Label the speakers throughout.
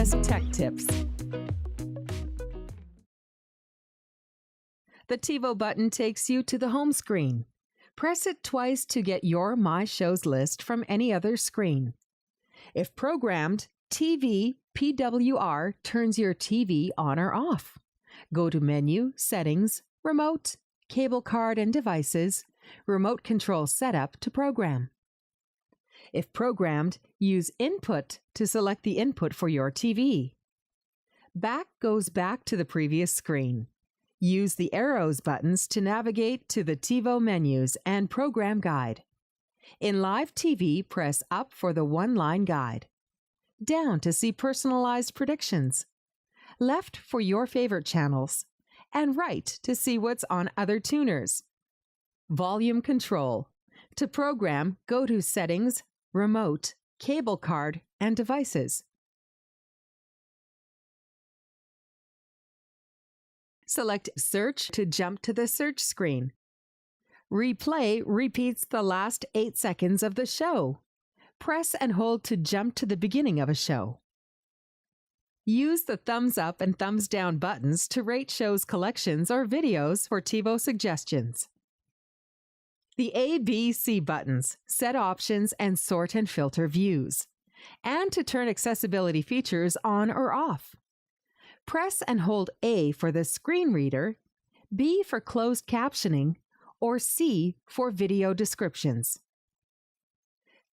Speaker 1: Access Tech Tips. The TiVo button takes you to the home screen. Press it twice to get your My Shows list from any other screen. If programmed, TV PWR turns your TV on or off. Go to Menu, Settings, Remote, Cable Card and Devices, Remote Control Setup to program. If programmed, use Input to select the input for your TV. Back goes back to the previous screen. Use the arrows buttons to navigate to the TiVo menus and program guide. In Live TV, press up for the one-line guide. Down to see personalized predictions. Left for your favorite channels. And right to see what's on other tuners. Volume control. To program, go to Settings, Remote, Cable Card, and Devices. Select Search to jump to the search screen. Replay repeats the last 8 seconds of the show. Press and hold to jump to the beginning of a show. Use the thumbs up and thumbs down buttons to rate shows, collections, or videos for TiVo suggestions. The A, B, C buttons set options and sort and filter views, and to turn accessibility features on or off. Press and hold A for the screen reader, B for closed captioning, or C for video descriptions.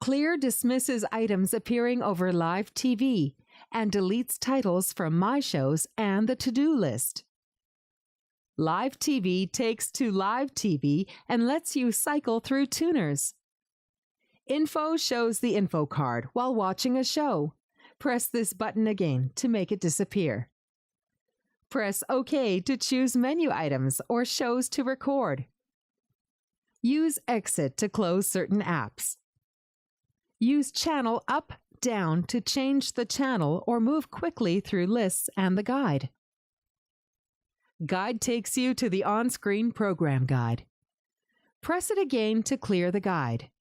Speaker 1: Clear dismisses items appearing over Live TV and deletes titles from My Shows and the to-do list. Live TV takes to Live TV and lets you cycle through tuners. Info shows the info card while watching a show. Press this button again to make it disappear. Press OK to choose menu items or shows to record. Use Exit to close certain apps. Use Channel Up, Down to change the channel or move quickly through lists and the guide. Guide takes you to the on-screen program guide. Press it again to clear the guide.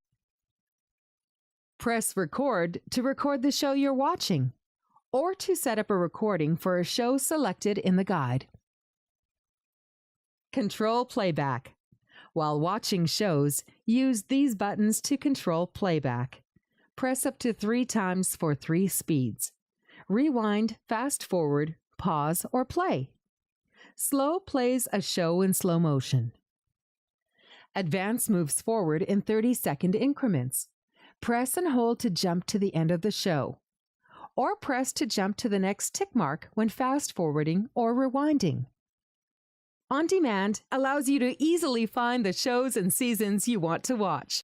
Speaker 1: Press Record to record the show you're watching, or to set up a recording for a show selected in the guide. Control playback. While watching shows, use these buttons to control playback. Press up to 3 times for 3 speeds. Rewind, fast forward, pause, or play. Slow plays a show in slow motion. Advance moves forward in 30-second increments. Press and hold to jump to the end of the show, or press to jump to the next tick mark when fast-forwarding or rewinding. On Demand allows you to easily find the shows and seasons you want to watch.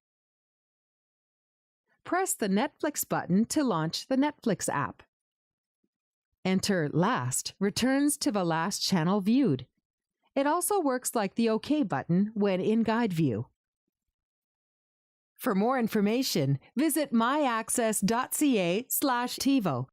Speaker 1: Press the Netflix button to launch the Netflix app. Enter Last returns to the last channel viewed. It also works like the OK button when in guide view. For more information, visit myaccess.ca/TiVo.